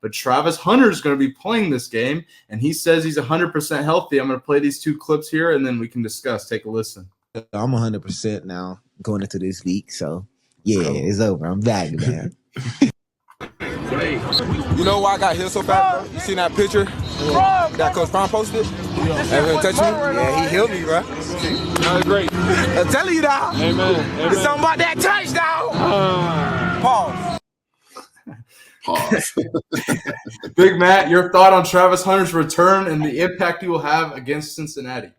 But Travis Hunter is going to be playing this game, and he says he's 100% healthy. I'm going to play these 2 clips here, and then we can discuss. Take a listen. I'm 100% now going into this week, so yeah, it's over. I'm back, man. You know why I got hit so bad, bro? You seen that picture that Coach Brown posted? Ever touch me? Yeah, he healed me, bro. That was great. I'm telling you, dog. Amen. There's something about that touchdown. Pause. Big Matt, your thought on Travis Hunter's return and the impact he will have against Cincinnati?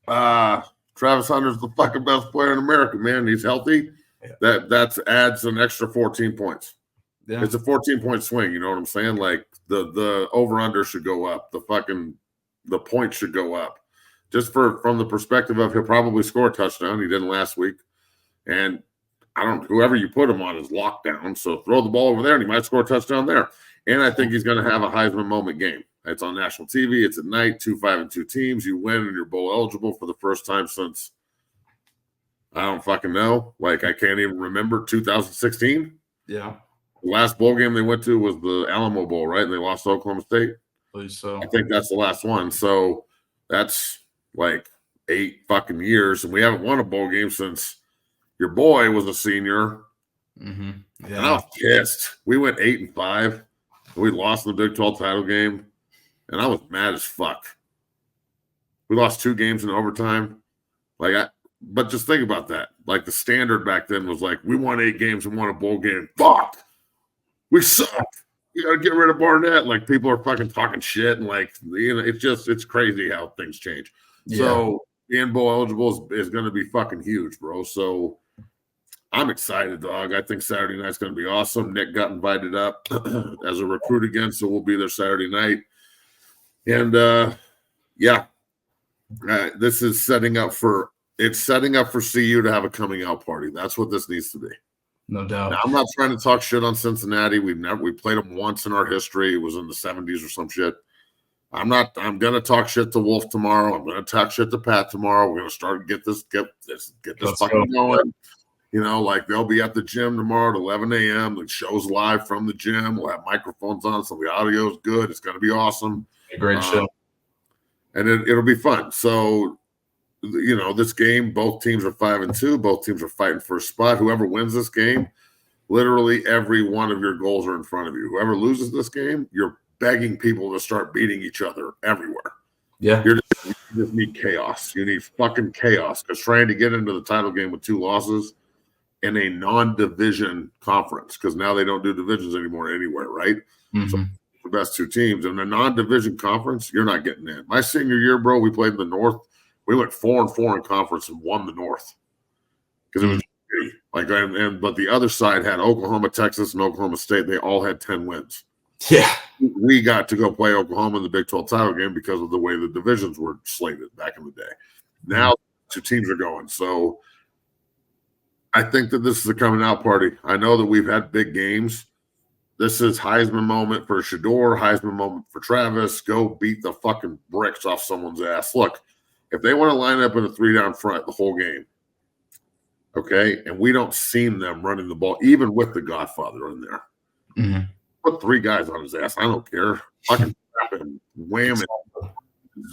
Travis Hunter's the fucking best player in America, man. He's healthy. Yeah. That adds an extra 14 points. Yeah. It's a 14-point swing, you know what I'm saying? Like the over-under should go up. The points should go up. Just from the perspective of he'll probably score a touchdown. He didn't last week. And whoever you put him on is locked down. So throw the ball over there and he might score a touchdown there. And I think he's going to have a Heisman moment game. It's on national TV. It's at night, 2-5-2 teams. You win and you're bowl eligible for the first time since I don't fucking know. Like I can't even remember 2016. Yeah. The last bowl game they went to was the Alamo Bowl, right? And they lost to Oklahoma State. Please so. I think that's the last one. So that's like 8 fucking years. And we haven't won a bowl game since your boy was a senior. Mm-hmm. Yeah. And I was pissed. We went 8-5. We lost in the Big 12 title game. And I was mad as fuck. We lost 2 games in overtime. But just think about that. Like the standard back then was like, we won 8 games and won a bowl game. Fuck. We suck. You got to get rid of Barnett. Like people are fucking talking shit. And like, it's crazy how things change. Yeah. So being bowl eligible is going to be fucking huge, bro. So I'm excited, dog. I think Saturday night's going to be awesome. Nick got invited up as a recruit again. So we'll be there Saturday night. And this is setting up for CU to have a coming out party. That's what this needs to be. No doubt. Now, I'm not trying to talk shit on Cincinnati. We played them once in our history. It was in the 70s or some shit. I'm gonna talk shit to Wolf tomorrow. I'm gonna talk shit to Pat tomorrow. We're gonna start get this fucking going. You know, like they'll be at the gym tomorrow at 11 a.m. The show's live from the gym. We'll have microphones on, so the audio's good. It's gonna be awesome. A great show. And it'll be fun. So, you know, this game, both teams are 5-2. Both teams are fighting for a spot. Whoever wins this game, literally every one of your goals are in front of you. Whoever loses this game, you're begging people to start beating each other everywhere. Yeah. You just need chaos. You need fucking chaos because trying to get into the title game with 2 losses in a non-division conference, because now they don't do divisions anymore anywhere, right? Mm-hmm. So the best 2 teams in a non-division conference, you're not getting in. My senior year, bro, we played in the North. We went 4-4 in conference and won the North because it was like, but the other side had Oklahoma, Texas, and Oklahoma State. They all had 10 wins. Yeah, we got to go play Oklahoma in the Big 12 title game because of the way the divisions were slated back in the day. Now 2 teams are going, so I think that this is a coming out party. I know that we've had big games. This is Heisman moment for Shedeur, Heisman moment for Travis. Go beat the fucking bricks off someone's ass. Look, if they want to line up in a 3-down front the whole game, okay, and we don't see them running the ball, even with the Godfather in there, put 3 guys on his ass. I don't care. Fucking slap him, wham it.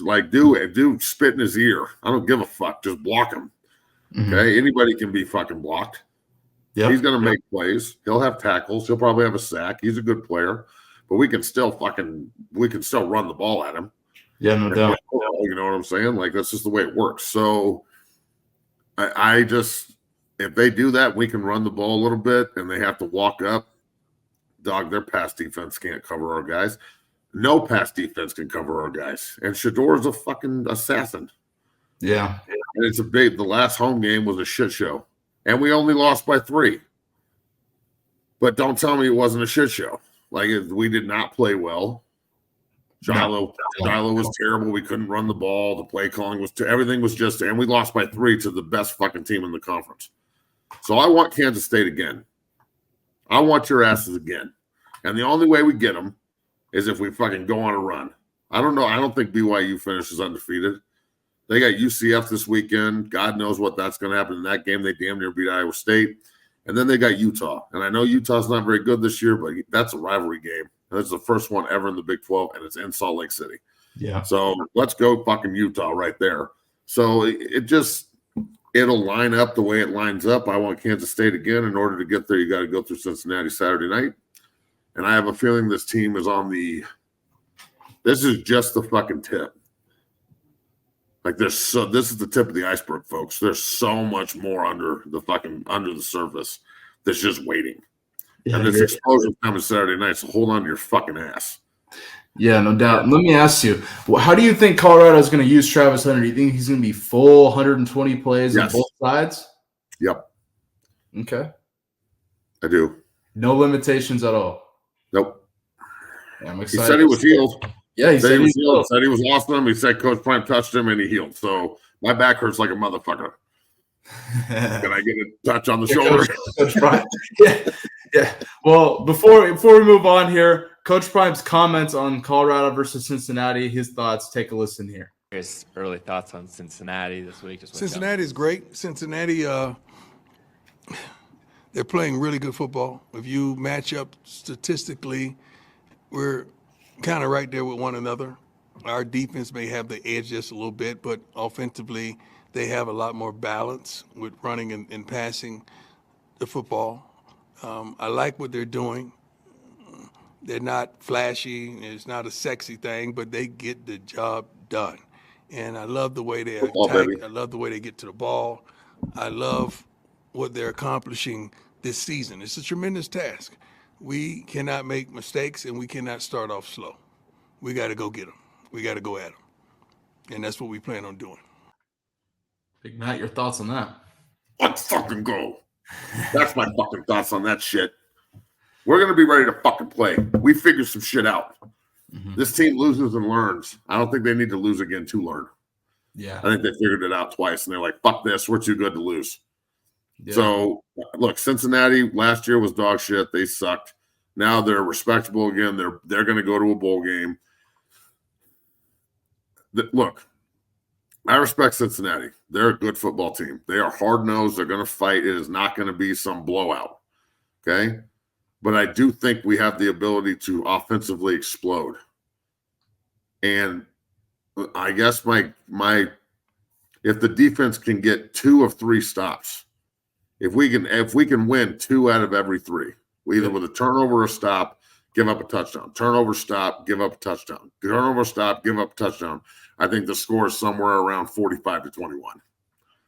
Like, do spit in his ear. I don't give a fuck. Just block him. Okay? Anybody can be fucking blocked. Yep. He's going to make plays. He'll have tackles. He'll probably have a sack. He's a good player. But we can still run the ball at him. Yeah, no doubt. You know what I'm saying? Like, that's just the way it works. So I just, if they do that, we can run the ball a little bit and they have to walk up. Dog, their pass defense can't cover our guys. No pass defense can cover our guys. And Shedeur is a fucking assassin. Yeah. And it's the last home game was a shit show. And we only lost by 3. But don't tell me it wasn't a shit show. Like, we did not play well. Shiloh was terrible. We couldn't run the ball. The play calling was everything was just, and we lost by 3 to the best fucking team in the conference. So I want Kansas State again. I want your asses again. And the only way we get them is if we fucking go on a run. I don't know. I don't think BYU finishes undefeated. They got UCF this weekend. God knows what that's going to happen in that game. They damn near beat Iowa State. And then they got Utah. And I know Utah's not very good this year, but that's a rivalry game. And it's the first one ever in the Big 12, and it's in Salt Lake City. Yeah. So let's go fucking Utah right there. So it'll line up the way it lines up. I want Kansas State again. In order to get there, you got to go through Cincinnati Saturday night. And I have a feeling this team is this is just the fucking tip. Like this is the tip of the iceberg, folks. There's so much more under the surface that's just waiting. Yeah, and this explosion coming Saturday night, so hold on to your fucking ass. Yeah, no doubt. Let me ask you, how do you think Colorado is going to use Travis Hunter? Do you think he's going to be full 120 plays on both sides? Yep. Okay. I do. No limitations at all? Nope. Yeah, I'm excited. He said he was healed. Yeah, he said he was healed. Said he was awesome. He said Coach Prime touched him and he healed. So my back hurts like a motherfucker. Can I get a touch on the shoulder? Coach Prime. Yeah. Well, before we move on here, Coach Prime's comments on Colorado versus Cincinnati, his thoughts. Take a listen here. His early thoughts on Cincinnati this week. Cincinnati is great. Cincinnati, they're playing really good football. If you match up statistically, we're kind of right there with one another. Our defense may have the edge just a little bit, but offensively, they have a lot more balance with running and passing the football. I like what they're doing. They're not flashy. It's not a sexy thing, but they get the job done. And I love the way they attack. I love the way they get to the ball. I love what they're accomplishing this season. It's a tremendous task. We cannot make mistakes, and we cannot start off slow. We got to go get them. We got to go at them. And that's what we plan on doing. Big Matt, your thoughts on that? Let's fucking go. That's my fucking thoughts on that shit. We're going to be ready to fucking play. We figure some shit out. Mm-hmm. This team loses and learns. I don't think they need to lose again to learn. Yeah. I think they figured it out twice, and they're like, fuck this. We're too good to lose. Yeah. So, look, Cincinnati last year was dog shit. They sucked. Now they're respectable again. They're going to go to a bowl game. Look, I respect Cincinnati. They're a good football team. They are hard-nosed. They're going to fight. It is not going to be some blowout, okay? But I do think we have the ability to offensively explode. And I guess my if the defense can get 2 of 3 stops, if we can win 2 out of every 3, either with a turnover or a stop, give up a touchdown. Turnover, stop, give up a touchdown. Turnover, stop, give up a touchdown. I think the score is somewhere around 45-21.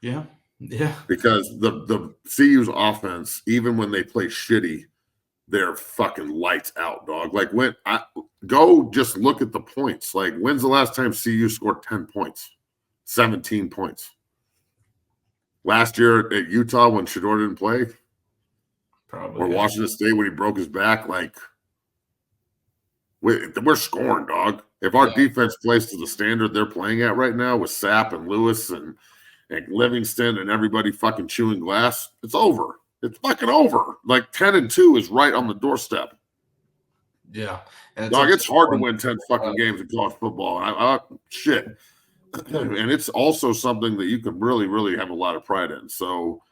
Yeah. Yeah. Because the CU's offense, even when they play shitty, they're fucking lights out, dog. Like go just look at the points. Like, when's the last time CU scored 10 points? 17 points. Last year at Utah when Shedeur didn't play? Probably. Or Washington State when he broke his back? Like, we're scoring, dog. If our defense plays to the standard they're playing at right now with Sapp and Lewis and Livingston and everybody fucking chewing glass, it's over. It's fucking over. Like 10-2 is right on the doorstep. Yeah. And dog, it's hard to win 10 fucking games in college football. Shit. And it's also something that you can really, really have a lot of pride in. So,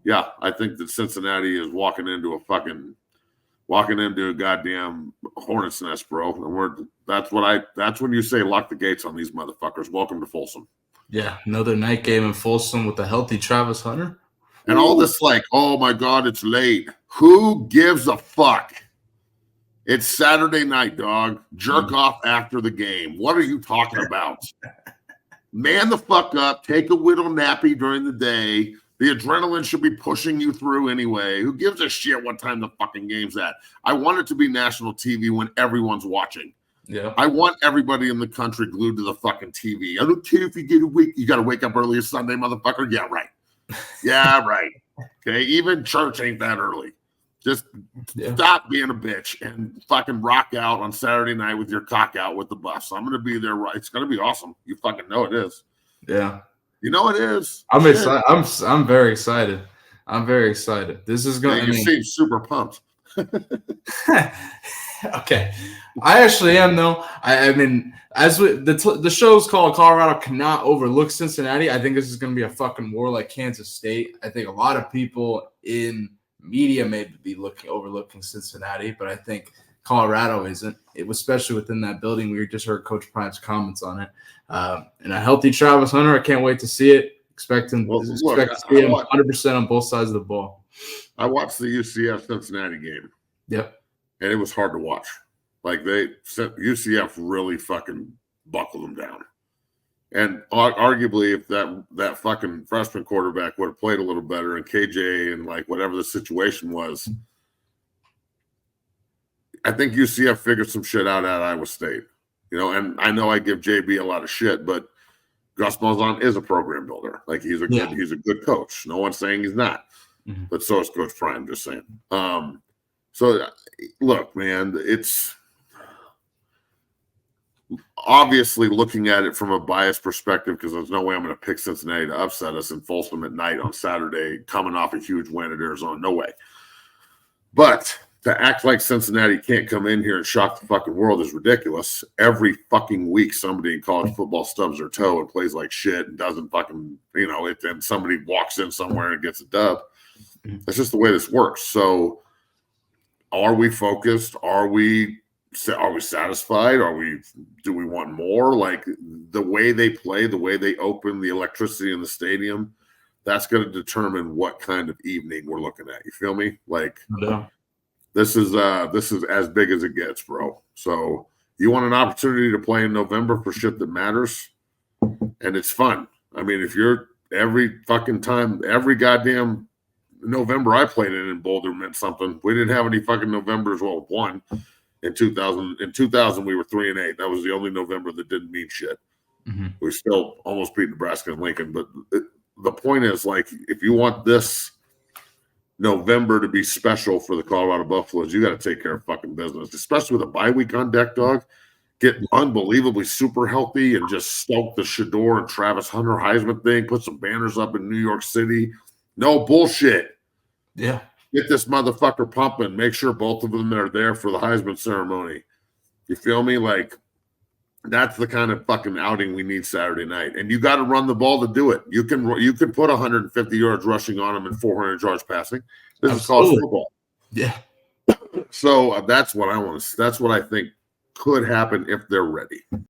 yeah, I think that Cincinnati is walking into a goddamn hornet's nest, bro. And that's when you say lock the gates on these motherfuckers. Welcome to Folsom. Yeah, another night game in Folsom with a healthy Travis Hunter. And all this like, oh my God, it's late. Who gives a fuck? It's Saturday night, dog. Jerk off after the game. What are you talking about? Man the fuck up. Take a whittle nappy during the day. The adrenaline should be pushing you through anyway. Who gives a shit what time the fucking game's at? I want it to be national TV when everyone's watching. Yeah. I want everybody in the country glued to the fucking TV. I don't care if you get a week. You got to wake up early as Sunday, motherfucker. Yeah, right. Yeah, right. Okay, even church ain't that early. Just stop being a bitch and fucking rock out on Saturday night with your cock out with the bus. I'm going to be there. Right. It's going to be awesome. You fucking know it is. Yeah. You know it is. I'm excited. I'm very excited. I'm very excited. This is going to. You seem super pumped. Okay, I actually am though. I mean, as the show's called "Colorado Cannot Overlook Cincinnati," I think this is going to be a fucking war like Kansas State. I think a lot of people in media may be overlooking Cincinnati, but I think Colorado isn't. It was especially within that building. We just heard Coach Prime's comments on it. And a healthy Travis Hunter, I can't wait to see it. Expect to see him 100% on both sides of the ball. I watched the UCF Cincinnati game. Yep. And it was hard to watch. Like UCF really fucking buckled them down. And arguably, if that fucking freshman quarterback would have played a little better and KJ and like whatever the situation was, I think UCF figured some shit out at Iowa State. You know, and I know I give JB a lot of shit, but Gus Malzahn is a program builder. Like he's a good coach. No one's saying he's not. Mm-hmm. But so is Coach Prime, just saying. So look, man, it's obviously looking at it from a biased perspective because there's no way I'm going to pick Cincinnati to upset us in Folsom at night on Saturday, coming off a huge win at Arizona. No way. But to act like Cincinnati can't come in here and shock the fucking world is ridiculous. Every fucking week, somebody in college football stubs their toe and plays like shit and doesn't fucking, and somebody walks in somewhere and gets a dub. That's just the way this works. So are we focused? Are we satisfied? Do we want more? Like the way they play, the way they open, the electricity in the stadium, that's going to determine what kind of evening we're looking at. You feel me? Like, yeah. This is as big as it gets, bro. So you want an opportunity to play in November for shit that matters, and it's fun. I mean, if you're every fucking time, every goddamn November I played in Boulder meant something. We didn't have any fucking Novembers. Well, one in 2000. In 2000, we were 3-8. That was the only November that didn't mean shit. Mm-hmm. We still almost beat Nebraska and Lincoln. But the point is, like, if you want this November to be special for the Colorado Buffaloes, you got to take care of fucking business, especially with a bye week on deck, dog. Get unbelievably super healthy and just stoke the Shador and Travis Hunter Heisman thing. Put some banners up in New York City. No bullshit. Yeah. Get this motherfucker pumping. Make sure both of them are there for the Heisman ceremony. You feel me? Like, that's the kind of fucking outing we need Saturday night. And you got to run the ball to do it. You can put 150 yards rushing on them and 400 yards passing. This is college football. Yeah. So that's what I want to. That's what I think could happen if they're ready.